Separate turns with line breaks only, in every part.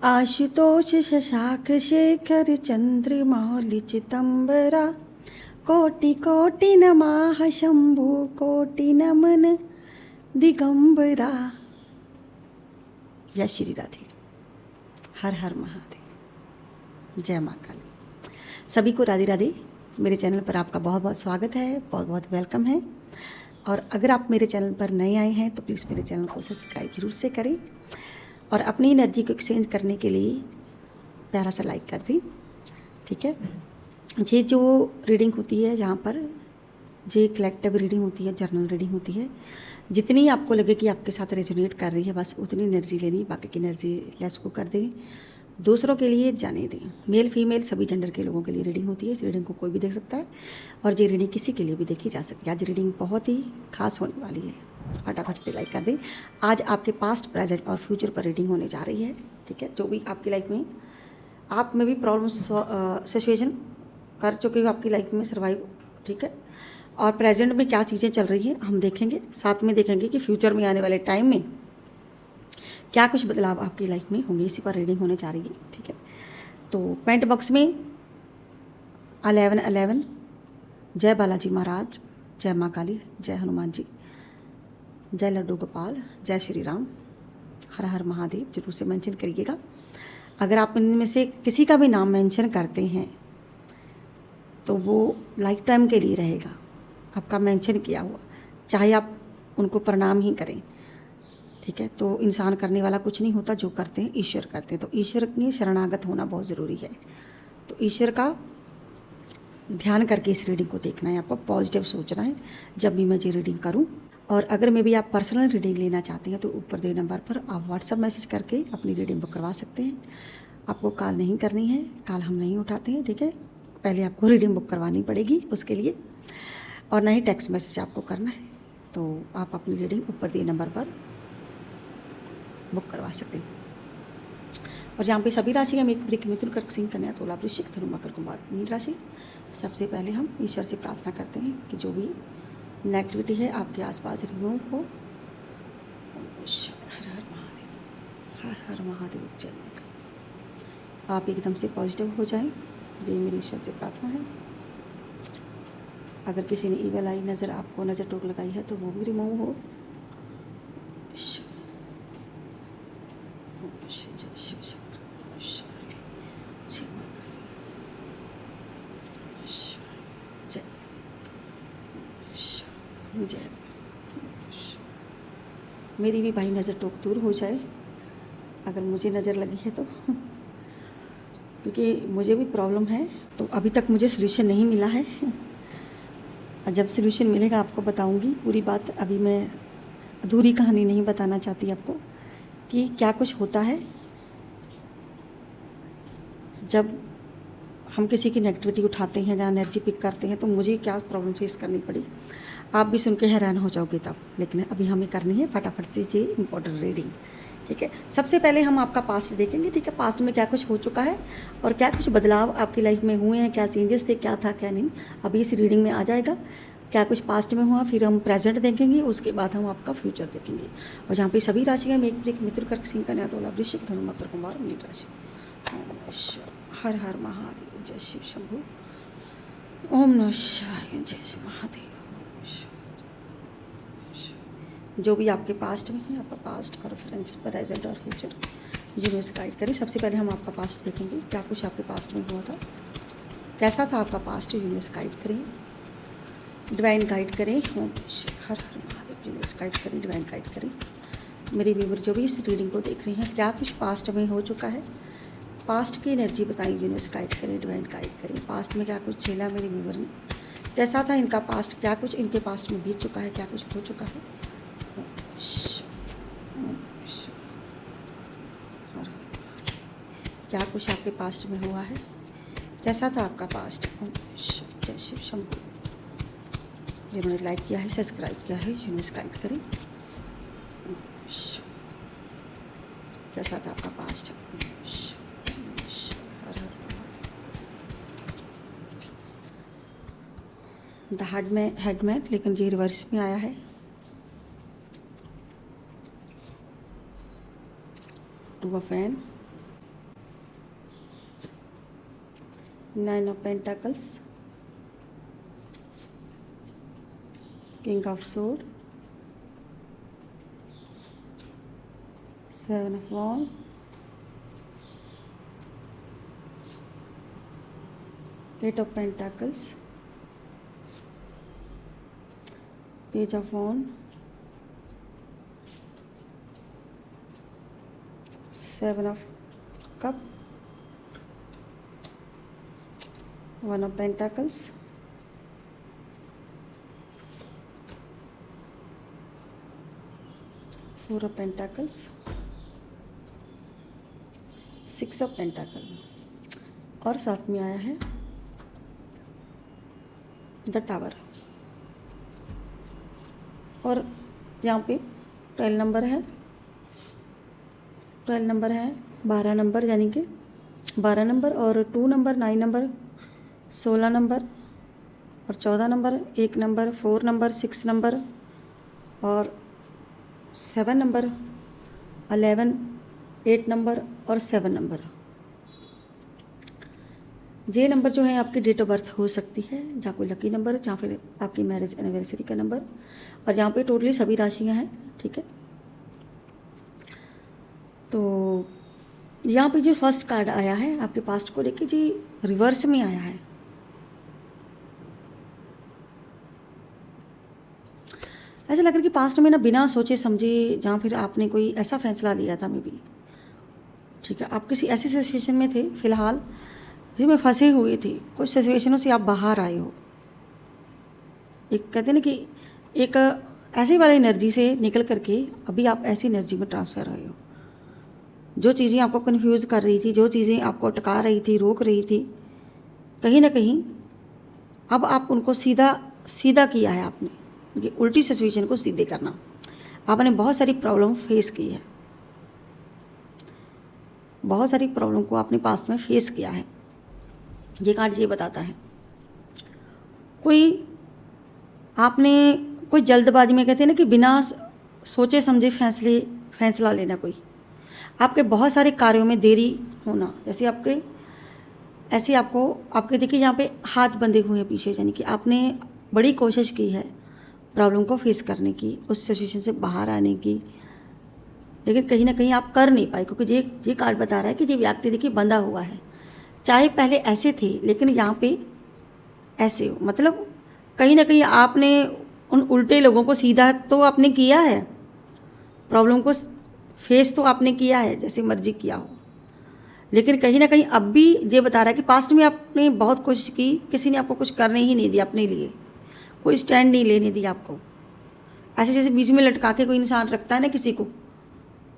आशुतोष शशांक शेखर चंद्रमौलि चिदंबरा कोटि कोटि नमः शंभु कोटि नमन दिगंबरा। जय श्री राधे। हर हर महादेव। जय माँ काली। सभी को राधे राधे। मेरे चैनल पर आपका बहुत बहुत स्वागत है, बहुत बहुत वेलकम है। और अगर आप मेरे चैनल पर नए आए हैं तो प्लीज़ मेरे चैनल को सब्सक्राइब जरूर से करें और अपनी एनर्जी को एक्सचेंज करने के लिए प्यारा सा लाइक कर दें। ठीक है। ये जो रीडिंग होती है, जहाँ पर ये कलेक्टिव रीडिंग होती है, जर्नल रीडिंग होती है, जितनी आपको लगे कि आपके साथ रेजोनेट कर रही है बस उतनी एनर्जी लेनी, बाकी की एनर्जी लेस को कर दें, दूसरों के लिए जाने दें। मेल फीमेल सभी जेंडर के लोगों के लिए रीडिंग होती है। इस रीडिंग को कोई भी देख सकता है और ये रीडिंग किसी के लिए भी देखी जा सकती है। आज रीडिंग बहुत ही खास होने वाली है, फटाफट से लाइक कर दें। आज आपके पास्ट, प्रेजेंट और फ्यूचर पर रीडिंग होने जा रही है। ठीक है। जो भी आपकी लाइफ में आप में भी प्रॉब्लम सिचुएशन कर चुके हो आपकी लाइफ में सर्वाइव, ठीक है, और प्रेजेंट में क्या चीज़ें चल रही हैं हम देखेंगे। साथ में देखेंगे कि फ्यूचर में आने वाले टाइम में क्या कुछ बदलाव आपकी लाइफ में होंगे। इसी पर रीडिंग होने जा रही है। ठीक है। तो कमेंट बॉक्स में 1111 जय बालाजी महाराज, जय माँ काली, जय हनुमान जी, जय लड्डू गोपाल, जय श्री राम, हर हर महादेव जरूर से मेंशन करिएगा। अगर आप इनमें से किसी का भी नाम मेंशन करते हैं तो वो लाइफ टाइम के लिए रहेगा, आपका मेंशन किया हुआ, चाहे आप उनको प्रणाम ही करें। ठीक है। तो इंसान करने वाला कुछ नहीं होता, जो करते हैं ईश्वर करते हैं। तो ईश्वर में शरणागत होना बहुत ज़रूरी है। तो ईश्वर का ध्यान करके इस रीडिंग को देखना है, आपको पॉजिटिव सोचना है जब भी मैं ये रीडिंग करूं। और अगर मैं भी आप पर्सनल रीडिंग लेना चाहते हैं तो ऊपर दे नंबर पर आप व्हाट्सअप मैसेज करके अपनी रीडिंग बुक करवा सकते हैं। आपको कॉल नहीं करनी है, कॉल हम नहीं उठाते हैं। ठीक है। पहले आपको रीडिंग बुक करवानी पड़ेगी उसके लिए, और ना ही टेक्स्ट मैसेज आपको करना है। तो आप अपनी रीडिंग ऊपर दिए नंबर पर बुक करवा सकते हैं। और यहाँ पे सभी राशि हम एक वृक, मिथुन, कर्क, सिंह, कन्या, तुला, वृश्चिक, धनु, मकर, कुंभार, मीन राशि। सबसे पहले हम ईश्वर से प्रार्थना करते हैं कि जो भी नेगेटिविटी है आपके आसपास रिमूव हो। हर हर महादेव, हर हर महादेव, जय माता। आप एकदम से पॉजिटिव हो जाएं, ये मेरी ईश्वर से प्रार्थना है। अगर किसी ने ईवल आई नज़र, आपको नज़र टोक लगाई है तो वो भी रिमूव हो। जय शिव शंकर, जय जय। मेरी भी भाई नज़र टोक दूर हो जाए अगर मुझे नज़र लगी है तो, क्योंकि मुझे भी प्रॉब्लम है। तो अभी तक मुझे सोल्यूशन नहीं मिला है। जब सोल्यूशन मिलेगा आपको बताऊंगी पूरी बात। अभी मैं अधूरी कहानी नहीं बताना चाहती आपको कि क्या कुछ होता है जब हम किसी की नेगेटिविटी उठाते हैं, जहाँ एनर्जी पिक करते हैं। तो मुझे क्या प्रॉब्लम फेस करनी पड़ी आप भी सुन के हैरान हो जाओगे तब। लेकिन अभी हमें करनी है फटाफट से ये इम्पोर्टेंट रीडिंग। ठीक है। सबसे पहले हम आपका पास्ट देखेंगे। ठीक है। पास्ट में क्या कुछ हो चुका है और क्या कुछ बदलाव आपकी लाइफ में हुए हैं, क्या चेंजेस थे, क्या था क्या नहीं, अभी इस रीडिंग में आ जाएगा। क्या कुछ पास्ट में हुआ, फिर हम प्रेजेंट देखेंगे, उसके बाद हम आपका फ्यूचर देखेंगे। और जहाँ पे सभी राशियाँ मेघ, वृक, मिथुन, कर्क, सिंह, कन्या, तुला, वृश्चिक, धनु, मकर, कुंभार, मीन राशि। हर हर महादेव, जय शिव शंभु, ओम नमः शिवाय, जय श्री महादेव। जो भी आपके पास्ट में है, आपका पास्ट और प्रेजेंट और फ्यूचर यूनिवर्स गाइड करें। सबसे पहले हम आपका पास्ट देखेंगे, क्या कुछ आपके पास्ट में हुआ था, कैसा था आपका पास्ट, यूनिवर्स गाइड करें, डिवाइन गाइड करें। ओम हर हर महादेव, यूनिवर्स गाइड करें, डिवाइन गाइड करें। मेरे व्यूवर जो भी इस रीडिंग को देख रहे हैं, क्या कुछ पास्ट में हो चुका है, पास्ट की एनर्जी बताएं, यूनिवर्स गाइड करें, डिवाइन गाइड करें। पास्ट में क्या कुछ झेला मेरे व्यूवर ने, कैसा था इनका पास्ट, क्या कुछ इनके पास्ट में बीत चुका है, क्या कुछ हो चुका है। क्या कुछ आपके पास्ट में हुआ है, कैसा था आपका पास्ट। जय शिव शंभु। जिन्होंने लाइक किया है, सब्सक्राइब किया है, यूनिवर्स गाइड करें, कैसा था आपका पास्ट। द हेडमैन, लेकिन ये रिवर्स में आया है। Two of fan, 9 of Pentacles, King of Swords, 7 of Wands, Eight of Pentacles, Page of Wands, 7 of Cups, 1 of Pentacles, Four of Pentacles, 6 of Pentacles, और साथ में आया है द टावर। और यहाँ पे 12 नंबर है, 12 नंबर है, 12 नंबर यानी कि 12 नंबर और 2 नंबर, 9 नंबर, 16 नंबर और 14 नंबर, 1 नंबर, 4 नंबर, 6 नंबर और 7 नंबर, 11, 8 नंबर और 7 नंबर। ये नंबर जो है आपकी डेट ऑफ बर्थ हो सकती है, जहाँ कोई लकी नंबर, जहाँ फिर आपकी मैरिज एनिवर्सरी का नंबर, और यहाँ पे टोटली सभी राशियाँ हैं। ठीक है, तो यहाँ पे जो फर्स्ट कार्ड आया है आपके पास्ट को लेके जी रिवर्स में आया है। ऐसा लग रहा है कि पास्ट में ना बिना सोचे समझे जहाँ फिर आपने कोई ऐसा फैसला लिया था मे बी, ठीक है, आप किसी ऐसी सिचुएशन में थे फिलहाल जिसमें फंसे हुए थे, कुछ सिचुएशनों से आप बाहर आए हो। एक कहते हैं ना कि एक ऐसी वाली एनर्जी से निकल करके अभी आप ऐसी एनर्जी में ट्रांसफ़र हुए हो। जो चीज़ें आपको कन्फ्यूज़ कर रही थी, जो चीज़ें आपको अटका रही थी, रोक रही थी, कहीं ना कहीं अब आप उनको सीधा किया है आपने। ये उल्टी सिचुएशन को सीधे करना, आपने बहुत सारी प्रॉब्लम फेस की है, बहुत सारी प्रॉब्लम को आपने पास्ट में फेस किया है। ये कार्ड ये बताता है कोई जल्दबाजी में, कहते हैं ना कि बिना सोचे समझे फैसला लेना, कोई आपके बहुत सारे कार्यों में देरी होना, जैसे आपके देखिए यहाँ पे हाथ बंधे हुए हैं पीछे, यानी कि आपने बड़ी कोशिश की है प्रॉब्लम को फेस करने की, उस सिचुएशन से बाहर आने की, लेकिन कहीं ना कहीं आप कर नहीं पाए, क्योंकि ये कार्ड बता रहा है कि ये व्यक्ति देखिए बंधा हुआ है। चाहे पहले ऐसे थे लेकिन यहाँ पे ऐसे हो, मतलब कहीं ना कहीं आपने उन उल्टे लोगों को सीधा तो आपने किया है, प्रॉब्लम को फेस तो आपने किया है जैसे मर्जी किया हो, लेकिन कहीं ना कहीं अब भी ये बता रहा है कि पास्ट में आपने बहुत कोशिश की, किसी ने आपको कुछ करने ही नहीं दिया, अपने लिए कोई स्टैंड नहीं लेने दिया आपको। ऐसे जैसे बीच में लटका के कोई इंसान रखता है ना किसी को,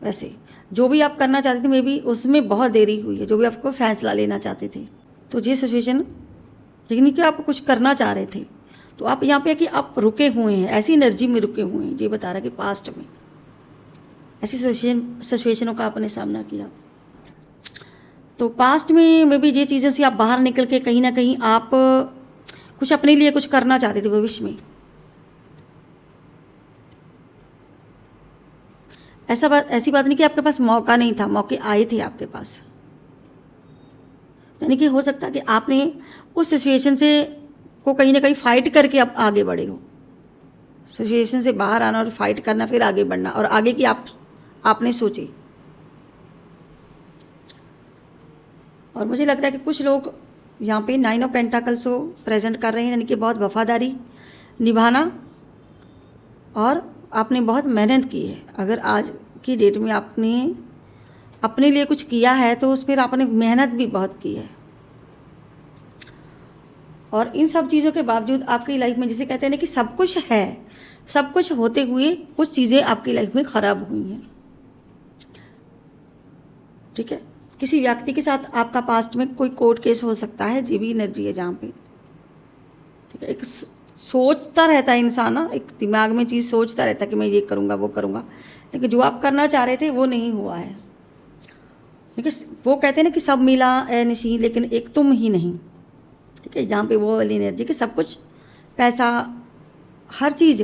वैसे जो भी आप करना चाहते थे मे बी उसमें बहुत देरी हुई है, जो भी आपको फैसला लेना चाहते थे। तो ये सिचुएशन लेकिन कि आप कुछ करना चाह रहे थे, तो आप यहाँ पे कि आप रुके हुए हैं, ऐसी एनर्जी में रुके हुए हैं। ये बता रहा है कि पास्ट में ऐसी सिचुएशनों का आपने सामना किया, तो पास्ट में मे बी ये चीज़ों से आप बाहर निकल के कहीं ना कहीं आप कुछ अपने लिए कुछ करना चाहते थे भविष्य में। ऐसी बात नहीं कि आपके पास मौका नहीं था, मौके आए थे आपके पास, यानी कि हो सकता है कि आपने उस सिचुएशन से को कहीं ना कहीं फाइट करके आप आगे बढ़े हो। सिचुएशन से बाहर आना और फाइट करना, फिर आगे बढ़ना, और आगे की आपने सोची। और मुझे लग रहा है कि कुछ लोग यहाँ पे 9 ऑफ पेंटाकल्स को प्रेजेंट कर रहे हैं, यानी कि बहुत वफादारी निभाना, और आपने बहुत मेहनत की है। अगर आज की डेट में आपने अपने लिए कुछ किया है तो उस पर आपने मेहनत भी बहुत की है, और इन सब चीज़ों के बावजूद आपकी लाइफ में, जिसे कहते हैं ना कि सब कुछ है, सब कुछ होते हुए कुछ चीज़ें आपकी लाइफ में ख़राब हुई हैं। ठीक है, किसी व्यक्ति के साथ आपका पास्ट में कोई कोर्ट केस हो सकता है, ये भी एनर्जी है जहाँ पे। ठीक है, एक सोचता रहता है इंसान ना, एक दिमाग में चीज़ सोचता रहता है कि मैं ये करूँगा वो करूँगा, लेकिन जो आप करना चाह रहे थे वो नहीं हुआ है। देखिए वो कहते हैं ना कि सब मिला ए नसीब, लेकिन एक तुम ही नहीं। ठीक है, जहाँ पे वो वाली एनर्जी कि सब कुछ, पैसा, हर चीज़,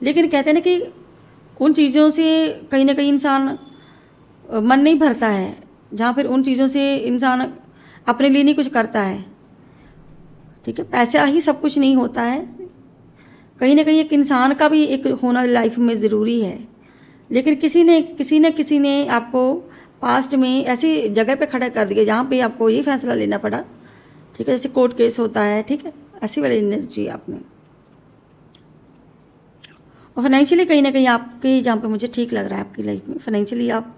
लेकिन कहते हैं ना कि उन चीज़ों से कहीं ना कहीं इंसान मन नहीं भरता है, जहाँ फिर उन चीज़ों से इंसान अपने लिए नहीं कुछ करता है, ठीक है, पैसा ही सब कुछ नहीं होता है, कहीं ना कहीं एक इंसान का भी एक होना लाइफ में ज़रूरी है। लेकिन किसी ने आपको पास्ट में ऐसी जगह पे खड़ा कर दिया जहाँ पे आपको ये फैसला लेना पड़ा, ठीक है, जैसे कोर्ट केस होता है, ठीक है, ऐसी वाली एनर्जी आपने। और फाइनेंशियली कहीं ना कहीं आपके, जहाँ पे मुझे ठीक लग रहा है आपकी लाइफ में फाइनेंशियली आप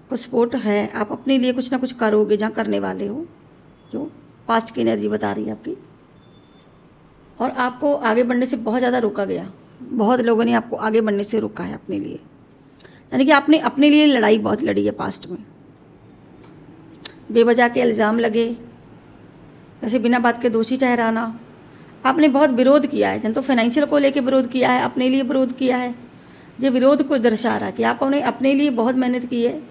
को सपोर्ट है, आप अपने लिए कुछ ना कुछ करोगे, जहाँ करने वाले हो, जो पास्ट की एनर्जी बता रही है आपकी। और आपको आगे बढ़ने से बहुत ज़्यादा रोका गया, बहुत लोगों ने आपको आगे बढ़ने से रोका है अपने लिए, यानी कि आपने अपने लिए लड़ाई बहुत लड़ी है पास्ट में। बेवजह के इल्ज़ाम लगे, जैसे बिना बात के दोषी ठहराना, आपने बहुत विरोध किया है, जन तो फाइनेंशियल को लेके विरोध किया है, अपने लिए विरोध किया है। ये विरोध को दर्शा रहा है कि आपने अपने लिए बहुत मेहनत की है,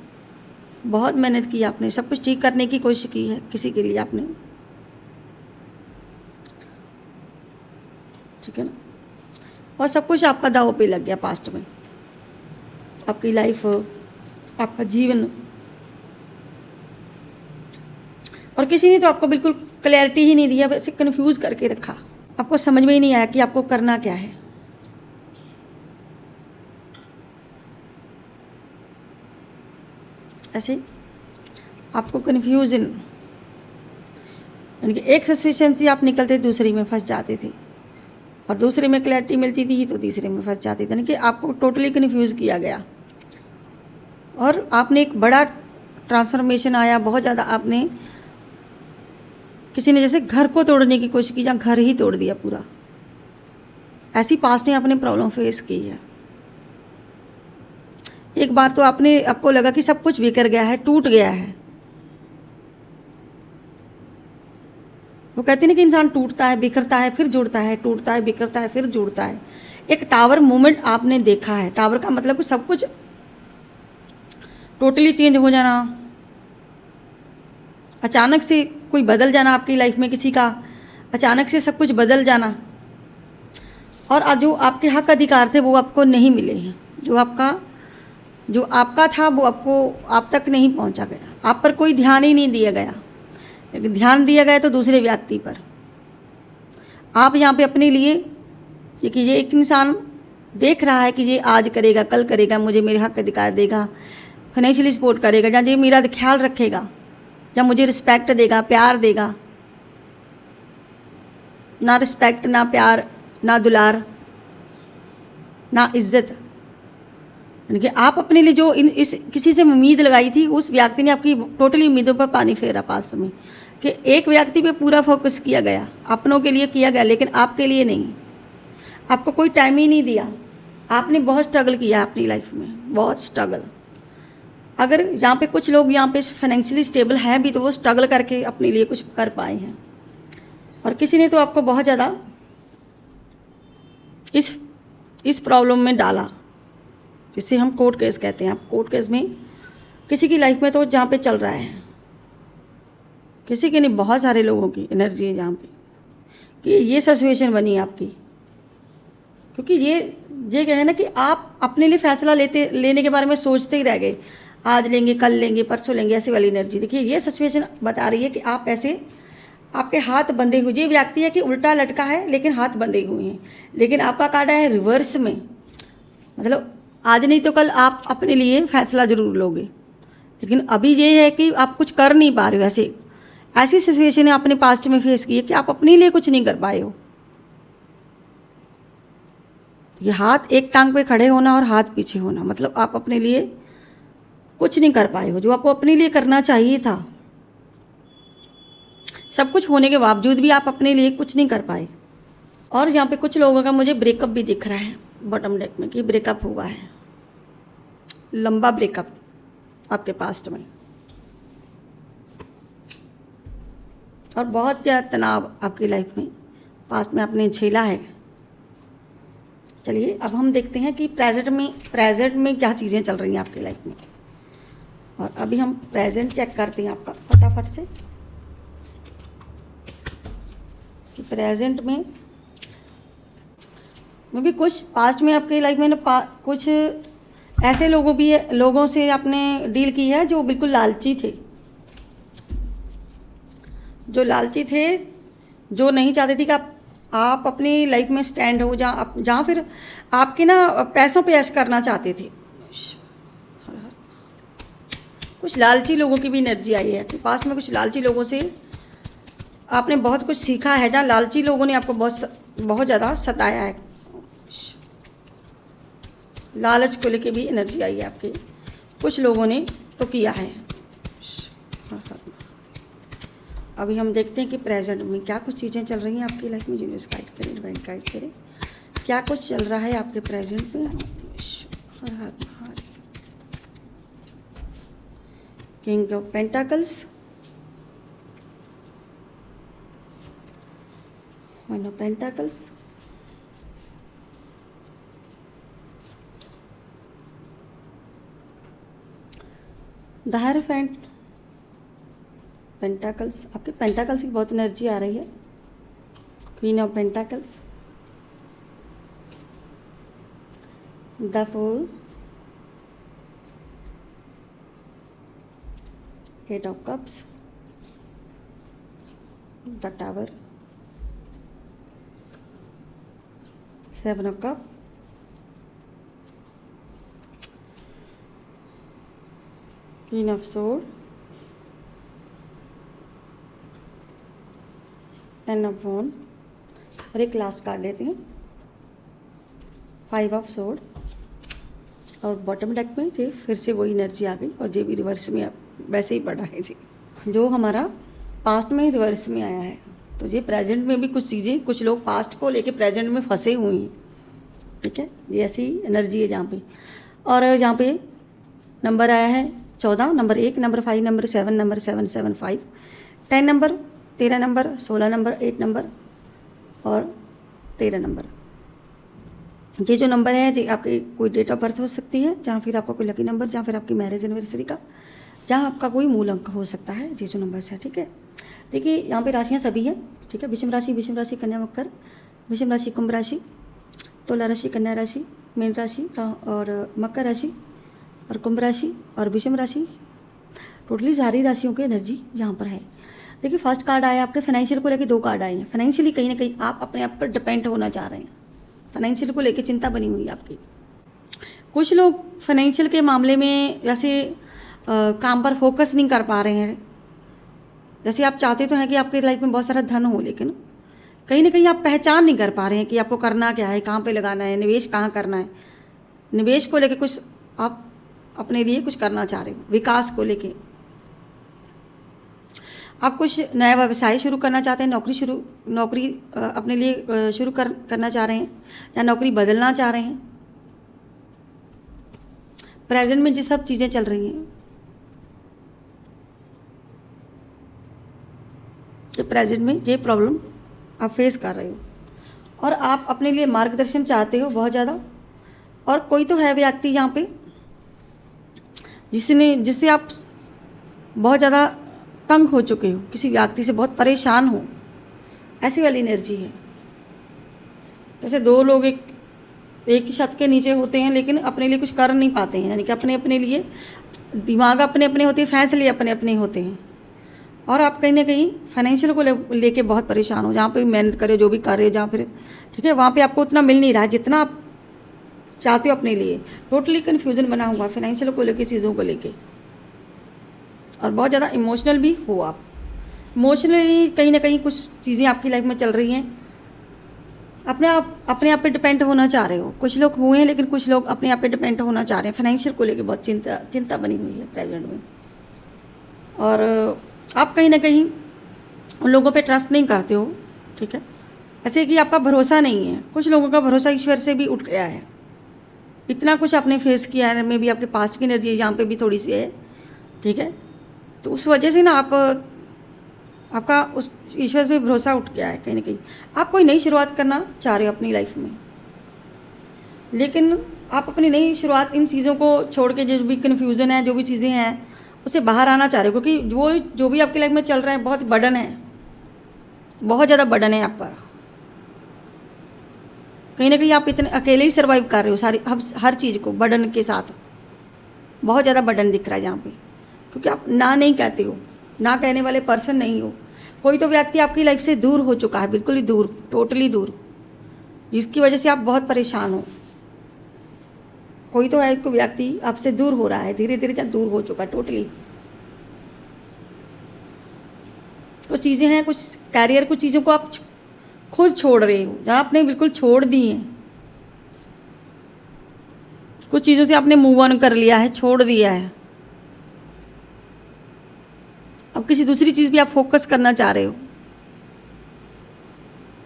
बहुत मेहनत की आपने, सब कुछ ठीक करने की कोशिश की है किसी के लिए आपने, ठीक है ना। और सब कुछ आपका दांव पे लग गया पास्ट में, आपकी लाइफ, आपका जीवन। और किसी ने तो आपको बिल्कुल क्लैरिटी ही नहीं दिया, वैसे कंफ्यूज करके रखा, आपको समझ में ही नहीं आया कि आपको करना क्या है। ऐसे आपको कन्फ्यूजन, यानी कि एक सिचुएशन से आप निकलते दूसरी में फंस जाते थे, और दूसरे में क्लैरिटी मिलती थी तो तीसरे में फंस जाते थे, यानी कि आपको टोटली कन्फ्यूज़ किया गया। और आपने एक बड़ा ट्रांसफॉर्मेशन आया, बहुत ज़्यादा आपने, किसी ने जैसे घर को तोड़ने की कोशिश की, जहाँ घर ही तोड़ दिया पूरा, ऐसी पास्ट ने आपने प्रॉब्लम फेस की है। एक बार तो आपको लगा कि सब कुछ बिखर गया है, टूट गया है। वो कहते हैं कि इंसान टूटता है, बिखरता है, फिर जुड़ता है, टूटता है, बिखरता है, फिर जुड़ता है। एक टावर मूवमेंट आपने देखा है। टावर का मतलब कि सब कुछ टोटली चेंज हो जाना, अचानक से कोई बदल जाना आपकी लाइफ में, किसी का अचानक से सब कुछ बदल जाना, और आज जो आपके हक अधिकार थे वो आपको नहीं मिले हैं, जो आपका था वो आप तक नहीं पहुंचा गया, आप पर कोई ध्यान ही नहीं दिया गया। लेकिन ध्यान दिया गया तो दूसरे व्यक्ति पर। आप यहाँ पे अपने लिए, क्योंकि ये एक इंसान देख रहा है कि ये आज करेगा, कल करेगा, मुझे मेरे हक अधिकार देगा, फाइनेंशियली सपोर्ट करेगा, जहाँ ये मेरा ख्याल रखेगा, जहाँ मुझे रिस्पेक्ट देगा, प्यार देगा। ना रिस्पेक्ट, ना प्यार, ना दुलार, ना इज्जत। यानी कि आप अपने लिए जो किसी से उम्मीद लगाई थी, उस व्यक्ति ने आपकी टोटली उम्मीदों पर पानी फेरा पास में, कि एक व्यक्ति पे पूरा फोकस किया गया, अपनों के लिए किया गया, लेकिन आपके लिए नहीं। आपको कोई टाइम ही नहीं दिया। आपने बहुत स्ट्रगल किया अपनी लाइफ में, बहुत स्ट्रगल। अगर यहाँ पे कुछ लोग यहाँ पे फाइनेंशियली स्टेबल हैं भी, तो वो स्ट्रगल करके अपने लिए कुछ कर पाए हैं। और किसी ने तो आपको बहुत ज़्यादा इस प्रॉब्लम में डाला, जिसे हम कोर्ट केस कहते हैं। आप कोर्ट केस में किसी की लाइफ में तो जहाँ पे चल रहा है, किसी के नहीं, बहुत सारे लोगों की एनर्जी है जहाँ पे कि ये सिचुएशन बनी आपकी। क्योंकि ये कहे ना कि आप अपने लिए फैसला लेने के बारे में सोचते ही रह गए, आज लेंगे, कल लेंगे, परसों लेंगे, ऐसी वाली एनर्जी। देखिए ये सिचुएशन बता रही है कि आप ऐसे, आपके हाथ बंधे हुए, ये व्यक्ति है कि उल्टा लटका है लेकिन हाथ बंधे हुए हैं, लेकिन आपका कार्ड है रिवर्स में। मतलब आज नहीं तो कल आप अपने लिए फैसला जरूर लोगे, लेकिन अभी ये है कि आप कुछ कर नहीं पा रहे हो। ऐसी सिचुएशन आपने पास्ट में फेस की है कि आप अपने लिए कुछ नहीं कर पाए हो। ये हाथ एक टांग पे खड़े होना और हाथ पीछे होना, मतलब आप अपने लिए कुछ नहीं कर पाए हो, जो आपको अपने लिए करना चाहिए था। सब कुछ होने के बावजूद भी आप अपने लिए कुछ नहीं कर पाए। और यहाँ पे कुछ लोगों का मुझे ब्रेकअप भी दिख रहा है बॉटम डेक में, कि ब्रेकअप हुआ है, लंबा ब्रेकअप आपके पास्ट में, और बहुत ज़्यादा तनाव आपकी लाइफ में पास्ट में आपने झेला है। चलिए अब हम देखते हैं कि प्रेजेंट में क्या चीज़ें चल रही हैं आपकी लाइफ में। और अभी हम प्रेजेंट चेक करते हैं आपका फटाफट से, कि प्रेजेंट में भी कुछ पास्ट में आपकी लाइफ में कुछ ऐसे लोगों से आपने डील की है जो बिल्कुल लालची थे, जो नहीं चाहते थे कि आप अपनी लाइफ में स्टैंड हो, जहाँ फिर आपके ना पैसों पे ऐश करना चाहते थे। कुछ लालची लोगों की भी एनर्जी आई है कि पास में कुछ लालची लोगों से आपने बहुत कुछ सीखा है, जहाँ लालची लोगों ने आपको बहुत ज़्यादा सताया है। लालच को लेके भी एनर्जी आई है आपके, कुछ लोगों ने तो किया है। अभी हम देखते हैं कि प्रेजेंट में क्या कुछ चीज़ें चल रही हैं आपकी लाइफ में। यूनिवर्स गाइड करें, डिवाइन गाइड करें, क्या कुछ चल रहा है आपके प्रेजेंट में। King of pentacles, one of pentacles, the hierophant, pentacles. आपके पेंटाकल्स की बहुत एनर्जी आ रही है। Queen of pentacles, the fool, eight of cups, the tower, seven of cup, queen of sword, ten of wand, और एक last card लेते हैं, फाइव ऑफ सोर्ड। और बॉटम डेक में जी फिर से वही एनर्जी आ गई, और ये भी रिवर्स में वैसे ही पड़ा है जी, जो हमारा पास्ट में रिवर्स में आया है। तो ये प्रेजेंट में भी कुछ चीज़ें, कुछ लोग पास्ट को लेके प्रेजेंट में फंसे हुए हैं, ठीक है। ये ऐसी एनर्जी है जहाँ पे, और यहाँ पे नंबर आया है 14, number 1, number 5, number 7, number 775, 10 number, 13 number, 16 number, 8 number और 13 नंबर। ये जो नंबर है जी आपकी कोई डेट ऑफ बर्थ हो सकती है, जहाँ फिर आपका कोई लकी नंबर, जहाँ फिर आपकी मैरिज एनिवर्सरी का, जहाँ आपका कोई मूल अंक हो सकता है। ये जो नंबर है, ठीक है। देखिए यहाँ पे राशियाँ सभी हैं, ठीक है। विषम राशि, कन्या मकर, विषम राशि कुंभ राशि, तुला राशि, कन्या राशि, मीन राशि और मकर राशि और कुंभ राशि और विषम राशि। टोटली सारी राशियों की एनर्जी यहाँ पर है। देखिए फर्स्ट कार्ड आया आपके फाइनेंशियल को लेके, 2 कार्ड आए हैं। फाइनेंशियली कहीं ना कहीं आप अपने आप पर डिपेंड होना चाह रहे हैं, फाइनेंशियल को लेके चिंता बनी हुई है आपकी। कुछ लोग फाइनेंशियल के मामले में जैसे काम पर फोकस नहीं कर पा रहे हैं। जैसे आप चाहते तो हैं कि आपकी लाइफ में बहुत सारा धन हो, लेकिन कहीं ना कहीं आप पहचान नहीं कर पा रहे हैं कि आपको करना क्या है, कहाँ पे लगाना है, निवेश कहाँ करना है। निवेश को लेके कुछ आप अपने लिए कुछ करना चाह रहे हो, विकास को लेके आप कुछ नया व्यवसाय शुरू करना चाहते हैं, नौकरी अपने लिए शुरू करना चाह रहे हैं, या नौकरी बदलना चाह रहे हैं। प्रेजेंट में जो सब चीज़ें चल रही हैं, जो प्रेजेंट में ये प्रॉब्लम आप फेस कर रहे हो, और आप अपने लिए मार्गदर्शन चाहते हो बहुत ज़्यादा। और कोई तो है व्यक्ति यहाँ पे जिससे आप बहुत ज़्यादा तंग हो चुके हो, किसी व्यक्ति से बहुत परेशान हो, ऐसी वाली एनर्जी है। जैसे 2 लोग एक ही छत के नीचे होते हैं, लेकिन अपने लिए कुछ कर नहीं पाते हैं, यानी कि अपने लिए दिमाग अपने होते हैं, फैसले अपने होते हैं। और आप कहीं ना कहीं फाइनेंशियल को लेके बहुत परेशान हो, जहाँ पे भी मेहनत करे, जो भी कर रहे हो, जहाँ फिर ठीक है वहाँ पे आपको उतना मिल नहीं रहा है जितना आप चाहते हो अपने लिए। टोटली कन्फ्यूजन बना हुआ फाइनेंशियल को लेके, चीज़ों को लेके, और बहुत ज़्यादा इमोशनल भी हो आप। इमोशनली कहीं ना कहीं कुछ चीज़ें आपकी लाइफ में चल रही हैं, अपने आप पे डिपेंड होना चाह रहे हो। कुछ लोग हुए हैं, लेकिन कुछ लोग अपने आप पे डिपेंड होना चाह रहे हैं। फाइनेंशियल को लेके बहुत चिंता बनी हुई है प्रेजेंट में, और आप कहीं ना कहीं उन लोगों पे ट्रस्ट नहीं करते हो, ठीक है। ऐसे कि आपका भरोसा नहीं है। कुछ लोगों का भरोसा ईश्वर से भी उठ गया है। इतना कुछ आपने फेस किया है, में भी आपके पास्ट की एनर्जी यहाँ पे भी थोड़ी सी है, ठीक है। तो उस वजह से ना आपका उस ईश्वर पे भरोसा उठ गया है। कहीं ना कहीं आप कोई नई शुरुआत करना चाह रहे हो अपनी लाइफ में, लेकिन आप अपनी नई शुरुआत इन चीज़ों को छोड़ के, जो भी कन्फ्यूज़न है, जो भी चीज़ें हैं, उससे बाहर आना चाह रहे हो। क्योंकि वो जो भी आपकी लाइफ में चल रहा है बहुत बर्डन है, बहुत ज़्यादा बर्डन है आप पर। कहीं ना कहीं आप इतने अकेले ही सर्वाइव कर रहे हो सारी हर चीज़ को बर्डन के साथ। बहुत ज़्यादा बर्डन दिख रहा है यहाँ पे, क्योंकि आप ना नहीं कहते हो, ना कहने वाले पर्सन नहीं हो। कोई तो व्यक्ति आपकी लाइफ से दूर हो चुका है, बिल्कुल ही दूर, टोटली दूर, जिसकी वजह से आप बहुत परेशान हो। कोई तो है, कोई व्यक्ति आपसे दूर हो रहा है, धीरे धीरे दूर हो चुका है टोटली। कुछ चीज़ें हैं, कुछ कैरियर, कुछ चीज़ों को आप खुद छोड़ रहे हो, जहाँ आपने बिल्कुल छोड़ दी हैं। कुछ चीज़ों से आपने मूव ऑन कर लिया है, छोड़ दिया है। अब किसी दूसरी चीज़ भी आप फोकस करना चाह रहे हो,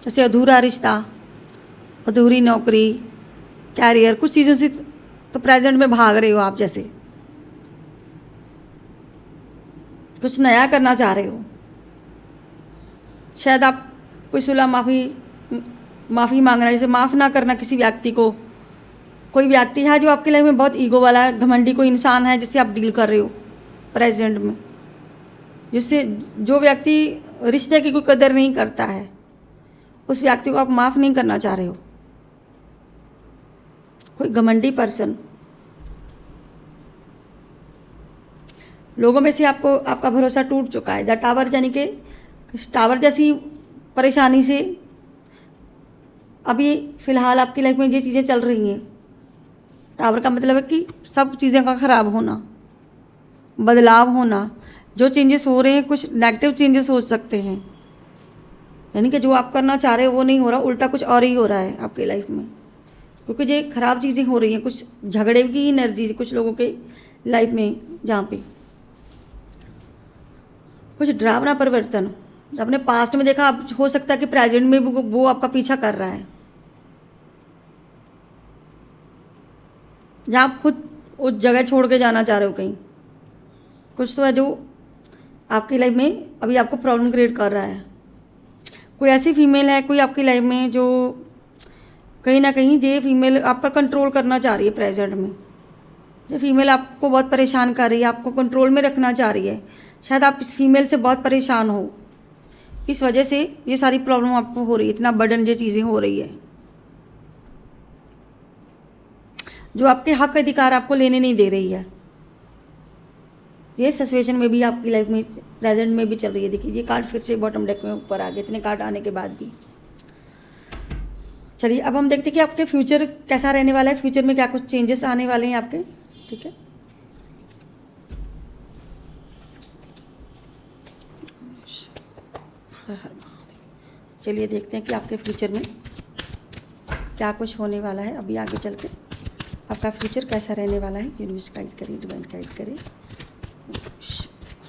जैसे अधूरा रिश्ता, अधूरी नौकरी, कैरियर, कुछ चीज़ों से तो प्रेजेंट में भाग रहे हो आप, जैसे कुछ नया करना चाह रहे हो। शायद आप कोई सुलह माफ़ी मांगना, जैसे माफ़ ना करना किसी व्यक्ति को। कोई व्यक्ति है जो आपकी लाइफ में बहुत ईगो वाला, घमंडी कोई इंसान है जिससे आप डील कर रहे हो प्रेजेंट में, जिससे जो व्यक्ति रिश्ते की कोई कदर नहीं करता है, उस व्यक्ति को आप माफ़ नहीं करना चाह रहे हो। कोई घमंडी पर्सन, लोगों में से आपको आपका भरोसा टूट चुका है। द टावर, यानी कि टावर जैसी परेशानी से अभी फ़िलहाल आपकी लाइफ में ये चीज़ें चल रही हैं। टावर का मतलब है कि सब चीज़ें का ख़राब होना, बदलाव होना, जो चेंजेस हो रहे हैं, कुछ नेगेटिव चेंजेस हो सकते हैं, यानी कि जो आप करना चाह रहे हो वो नहीं हो रहा, उल्टा कुछ और ही हो रहा है आपकी लाइफ में, क्योंकि ये ख़राब चीज़ें हो रही हैं। कुछ झगड़े की एनर्जी कुछ लोगों के लाइफ में, जहाँ पे कुछ डरावना परिवर्तन आपने पास्ट में देखा, अब हो सकता है कि प्रेजेंट में वो आपका पीछा कर रहा है, जहाँ आप खुद उस जगह छोड़ के जाना चाह रहे हो कहीं। कुछ तो है जो आपकी लाइफ में अभी आपको प्रॉब्लम क्रिएट कर रहा है। कोई ऐसी फीमेल है कोई आपकी लाइफ में जो कहीं ना कहीं ये फीमेल आप पर कंट्रोल करना चाह रही है प्रेजेंट में। ये फीमेल आपको बहुत परेशान कर रही है, आपको कंट्रोल में रखना चाह रही है। शायद आप इस फीमेल से बहुत परेशान हो, इस वजह से ये सारी प्रॉब्लम आपको हो रही है, इतना बर्डन ये चीज़ें हो रही है, जो आपके हक अधिकार आपको लेने नहीं दे रही है। ये सिचुएशन में भी आपकी लाइफ में प्रेजेंट में भी चल रही है। देखिए ये कार्ड फिर से बॉटम डेक में ऊपर आ गए, इतने कार्ड आने के बाद भी। चलिए अब हम देखते हैं कि आपके फ्यूचर कैसा रहने वाला है, फ्यूचर में क्या कुछ चेंजेस आने वाले हैं आपके। ठीक है, चलिए देखते हैं कि आपके फ्यूचर में क्या कुछ होने वाला है। अभी आगे चल के आपका फ्यूचर कैसा रहने वाला है। यूनिवर्स गाइड करे, डिवाइन गाइड करे।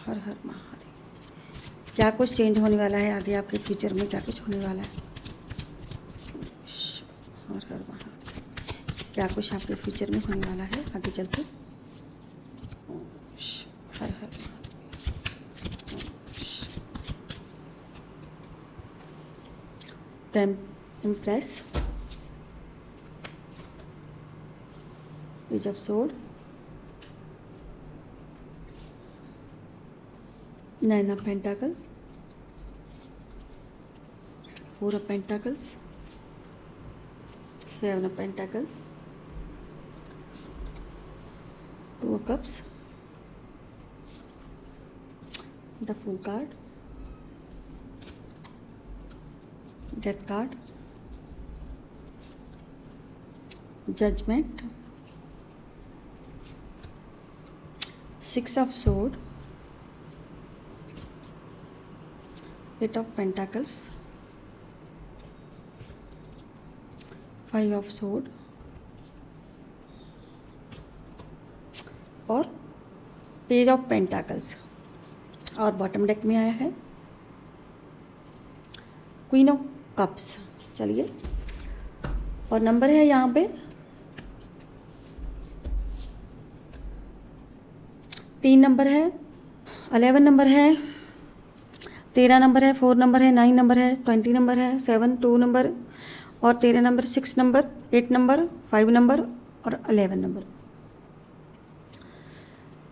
हर हर महादेव। क्या कुछ चेंज होने वाला है आगे आपके फ्यूचर में, क्या कुछ होने वाला है। हर हर महादेव। क्या कुछ आपके फ्यूचर में होने वाला है आगे चल के। Har Har Mahadev. Empress, page of sword, nine of pentacles, four of pentacles, seven of pentacles, two of cups, the fool card, death card, judgement, six of sword, eight of pentacles, five of sword और page of pentacles. और bottom deck में आया है queen of cups. चलिए, और number है यहाँ पे 3 नंबर है, 11 नंबर है, 13 नंबर है, 4 नंबर है, 9 नंबर है, 20 नंबर है, 7, 2 नंबर और 13 नंबर, 6 नंबर, 8 नंबर, 5 नंबर और 11 नंबर।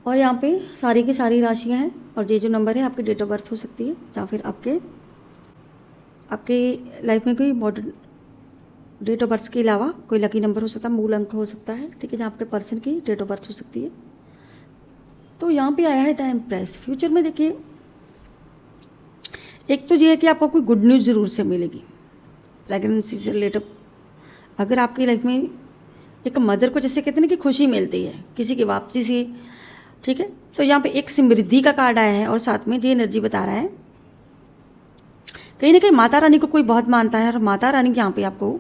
और यहाँ पे सारी की सारी राशियाँ हैं और ये जो नंबर है आपकी डेट ऑफ बर्थ हो सकती है, या फिर आपके लाइफ में कोई मॉडर्न डेट ऑफ बर्थ के अलावा कोई लकी नंबर हो सकता है, मूल अंक हो सकता है। ठीक है, जहाँ आपके पर्सन की डेट ऑफ बर्थ हो सकती है। तो यहाँ पे आया है द इम्प्रेस। फ्यूचर में देखिए एक तो ये है कि आपको कोई गुड न्यूज़ ज़रूर से मिलेगी प्रेगनेंसी से रिलेटेड। अगर आपकी लाइफ में एक मदर को जैसे कहते हैं ना कि खुशी मिलती है किसी की वापसी से, ठीक है, तो यहाँ पे एक समृद्धि का कार्ड आया है और साथ में ये एनर्जी बता रहा है कहीं ना कहीं माता रानी को कोई बहुत मानता है, और माता रानी यहाँ पे आपको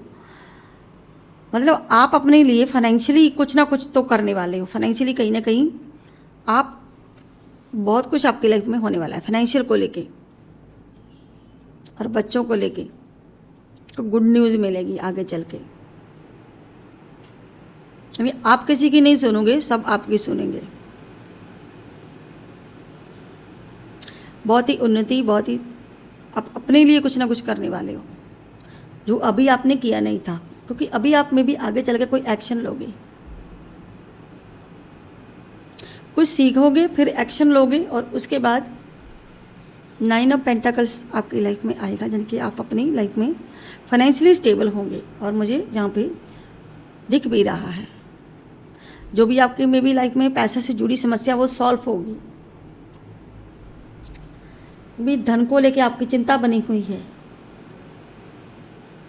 मतलब आप अपने लिए फाइनेंशियली कुछ ना कुछ तो करने वाले हो। फाइनेंशियली कहीं ना कहीं आप बहुत कुछ आपकी लाइफ में होने वाला है फाइनेंशियल को लेके, और बच्चों को लेके तो गुड न्यूज़ मिलेगी आगे चल के। अभी आप किसी की नहीं सुनोगे, सब आपकी सुनेंगे। बहुत ही उन्नति, बहुत ही आप अपने लिए कुछ ना कुछ करने वाले हो जो अभी आपने किया नहीं था, क्योंकि अभी आप में भी आगे चल के कोई एक्शन लोगे, कुछ सीखोगे, फिर एक्शन लोगे, और उसके बाद 9 ऑफ पेंटाकल्स आपकी लाइफ में आएगा, यानी कि आप अपनी लाइफ में फाइनेंशियली स्टेबल होंगे। और मुझे जहाँ पे दिख भी रहा है जो भी आपकी में भी लाइफ में पैसे से जुड़ी समस्या वो सॉल्व होगी। भी धन को लेके आपकी चिंता बनी हुई है,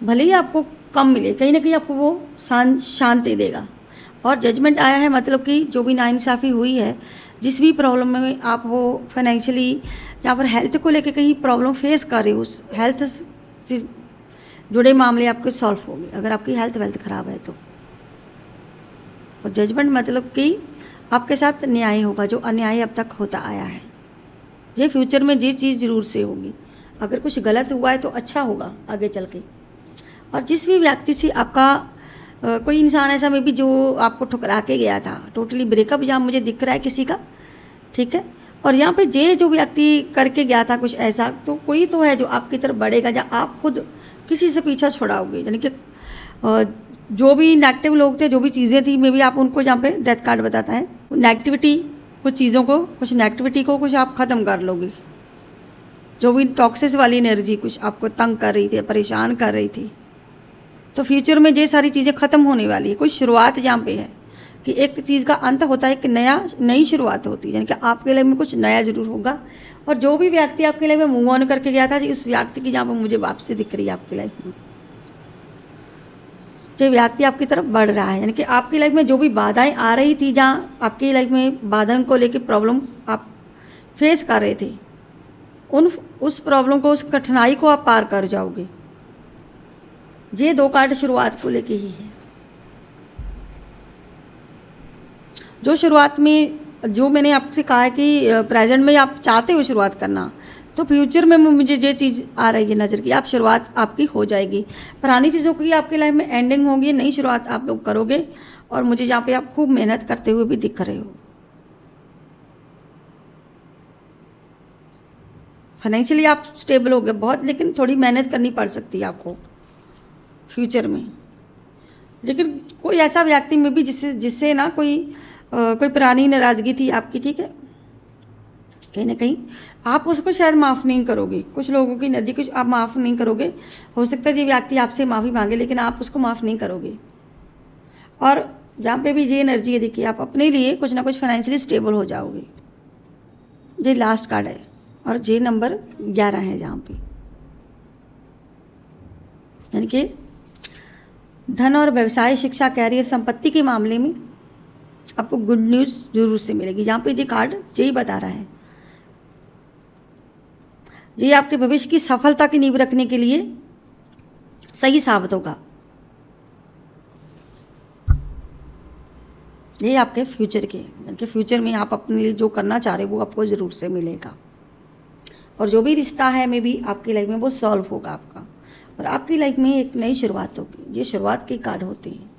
भले ही आपको कम मिले, कहीं ना कहीं आपको वो शांति देगा। और जजमेंट आया है, मतलब कि जो भी नाइंसाफ़ी हुई है, जिस भी प्रॉब्लम में आप वो फाइनेंशियली यहाँ पर हेल्थ को लेके कहीं प्रॉब्लम फेस कर रहे हो, उस हेल्थ से जुड़े मामले आपके सॉल्व होंगे अगर आपकी हेल्थ ख़राब है तो। और जजमेंट मतलब कि आपके साथ न्याय होगा, जो अन्याय अब तक होता आया है। ये फ्यूचर में ये चीज़ ज़रूर से होगी। अगर कुछ गलत हुआ है तो अच्छा होगा आगे चल के। और जिस भी व्यक्ति से आपका कोई इंसान ऐसा में भी जो आपको ठुकरा के गया था, टोटली ब्रेकअप यहाँ मुझे दिख रहा है किसी का, ठीक है। और यहाँ पे जे जो व्यक्ति करके गया था कुछ ऐसा, तो कोई तो है जो आपकी तरफ बढ़ेगा, या आप खुद किसी से पीछा छुड़ाओगे। यानी कि जो भी नेगेटिव लोग थे, जो भी चीज़ें थी, मे भी आप उनको यहाँ पे डेथ कार्ड बताता है, नेगेटिविटी, कुछ चीज़ों को, कुछ नेगेटिविटी को कुछ आप ख़त्म कर लोगे। जो भी टॉक्सिस वाली एनर्जी कुछ आपको तंग कर रही थी, परेशान कर रही थी, तो फ्यूचर में ये सारी चीज़ें ख़त्म होने वाली है। कोई शुरुआत यहाँ पे है कि एक चीज़ का अंत होता है, एक नई शुरुआत होती है, यानी कि आपके लाइफ में कुछ नया जरूर होगा। और जो भी व्यक्ति आपके लाइफ में मूव ऑन करके गया था, उस व्यक्ति की यहाँ पर मुझे वापसी दिख रही है आपकी लाइफ में। जो व्यक्ति आपकी तरफ बढ़ रहा है, यानी कि आपकी लाइफ में जो भी बाधाएं आ रही थी, जहाँ आपकी लाइफ में बाधाओं को लेकर प्रॉब्लम आप फेस कर रहे थे, उस प्रॉब्लम को, उस कठिनाई को आप पार कर जाओगे। ये 2 कार्ड शुरुआत को लेके ही है। जो शुरुआत में, जो मैंने आपसे कहा है कि प्रेजेंट में आप चाहते हो शुरुआत करना, तो फ्यूचर में मुझे ये चीज़ आ रही है नज़र की, आप शुरुआत आपकी हो जाएगी। पुरानी चीज़ों की आपकी लाइफ में एंडिंग होगी, नई शुरुआत आप लोग करोगे। और मुझे यहाँ पे आप खूब मेहनत करते हुए भी दिख रहे हो। फाइनेंशियली आप स्टेबल हो गए बहुत, लेकिन थोड़ी मेहनत करनी पड़ सकती है आपको फ्यूचर में। लेकिन कोई ऐसा व्यक्ति में भी जिससे ना कोई पुरानी नाराज़गी थी आपकी, ठीक है, कहीं ना कहीं आप उसको शायद माफ़ नहीं करोगे। कुछ लोगों की एनर्जी कुछ आप माफ़ नहीं करोगे। हो सकता है ये व्यक्ति आपसे माफ़ी मांगे, लेकिन आप उसको माफ़ नहीं करोगे। और जहाँ पे भी ये एनर्जी है, देखिए, आप अपने लिए कुछ ना कुछ फाइनेंशियली स्टेबल हो जाओगे। ये लास्ट कार्ड है और ये नंबर 11 है जहाँ पे, यानी कि धन और व्यवसाय, शिक्षा, कैरियर, संपत्ति के मामले में आपको गुड न्यूज़ जरूर से मिलेगी। जहाँ पे ये कार्ड यही बता रहा है, ये आपके भविष्य की सफलता की नींव रखने के लिए सही साबित होगा। ये आपके फ्यूचर के, यानी कि फ्यूचर में आप अपने लिए जो करना चाह रहे हो वो आपको ज़रूर से मिलेगा। और जो भी रिश्ता है में भी आपकी लाइफ में वो सॉल्व होगा आपका, और आपकी लाइफ में एक नई शुरुआत होगी। ये शुरुआत के कार्ड होते हैं,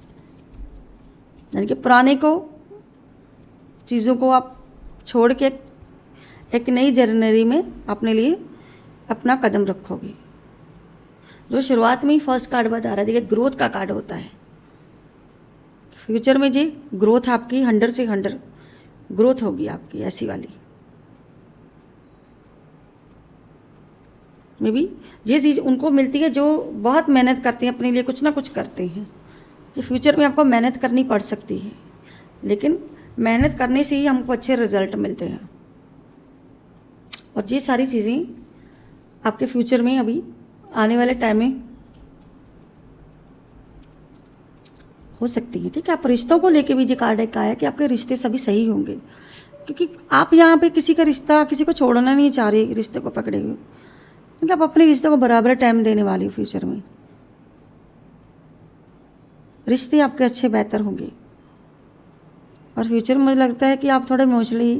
यानी कि पुराने को, चीज़ों को आप छोड़ के एक नई जर्नी में अपने लिए अपना कदम रखोगे। जो शुरुआत में ही फर्स्ट कार्ड बता रहा है, देखिए, ग्रोथ का कार्ड होता है। फ्यूचर में जी ग्रोथ आपकी 100 से 100 ग्रोथ होगी आपकी, ऐसी वाली। मे बी ये चीज़ उनको मिलती है जो बहुत मेहनत करते हैं, अपने लिए कुछ ना कुछ करते हैं। जो फ्यूचर में आपको मेहनत करनी पड़ सकती है, लेकिन मेहनत करने से ही हमको अच्छे रिजल्ट मिलते हैं। और ये सारी चीज़ें आपके फ्यूचर में अभी आने वाले टाइम में हो सकती है। ठीक है, आप रिश्तों को लेके भी ये कार्ड एक आया कि आपके रिश्ते सभी सही होंगे, क्योंकि आप यहाँ पे किसी का रिश्ता किसी को छोड़ना नहीं चाह रहे, रिश्ते को पकड़े हुए, क्योंकि आप अपने रिश्तों को बराबर टाइम देने वाली हो। फ्यूचर में रिश्ते आपके अच्छे बेहतर होंगे, और फ्यूचर में मुझे लगता है कि आप थोड़े इमोशनली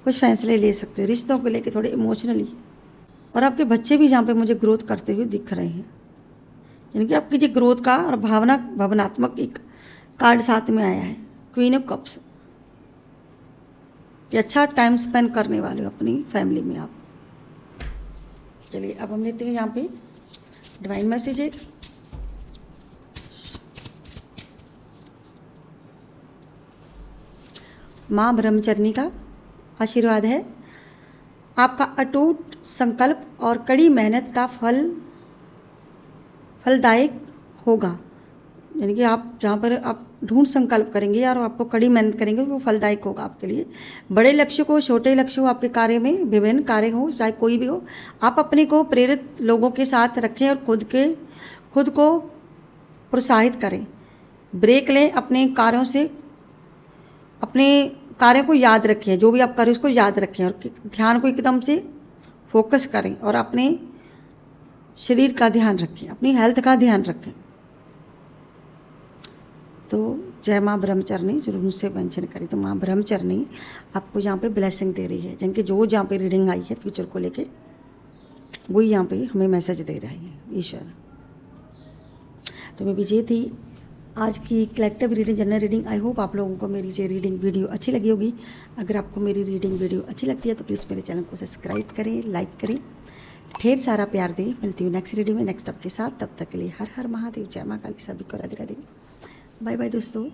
कुछ फैसले ले सकते हैं रिश्तों को लेके, थोड़े इमोशनली। और आपके बच्चे भी जहाँ पे मुझे ग्रोथ करते हुए दिख रहे हैं, यानी कि आपकी जो ग्रोथ का और भावनात्मक एक कार्ड साथ में आया है, क्वीन ऑफ कप्स, कि अच्छा टाइम स्पेंड करने वाले हो अपनी फैमिली में आप। चलिए अब हम लेते हैं यहाँ पे डिवाइन मैसेज एक। माँ ब्रह्मचर्नी का आशीर्वाद है, आपका अटूट संकल्प और कड़ी मेहनत का फलदायक होगा। यानी कि आप जहाँ पर आप ढूंढ संकल्प करेंगे और आपको कड़ी मेहनत करेंगे वो फलदायक होगा आपके लिए। बड़े लक्ष्य को छोटे लक्ष्य हो आपके कार्य में, विभिन्न कार्य हो चाहे कोई भी हो, आप अपने को प्रेरित लोगों के साथ रखें और खुद को प्रोत्साहित करें। ब्रेक लें अपने कार्यों से, अपने कार्य को याद रखें, जो भी आप करें उसको याद रखें, और ध्यान को एकदम से फोकस करें, और अपने शरीर का ध्यान रखें, अपनी हेल्थ का ध्यान रखें। तो जय माँ ब्रह्मचर्नी जो मुझसे मेंशन करी, तो माँ ब्रह्मचर्नी आपको यहाँ पे ब्लेसिंग दे रही है, जिनके जो जहाँ पे रीडिंग आई है फ्यूचर को लेके, वही यहाँ पे हमें मैसेज दे रहा है ईश्वर। तो मैं विजय थी आज की collective reading, general reading. I hope आप लोगों को मेरी ये रीडिंग वीडियो अच्छी लगी होगी। अगर आपको मेरी रीडिंग वीडियो अच्छी लगती है तो प्लीज़ मेरे चैनल को सब्सक्राइब करें, लाइक करें, ढेर सारा प्यार दें। मिलती हूँ नेक्स्ट रीडिंग में नेक्स्ट आपके साथ, तब तक के लिए हर हर महादेव, जय माँ काली, सभी को राधे राधे, बाय बाय दोस्तों।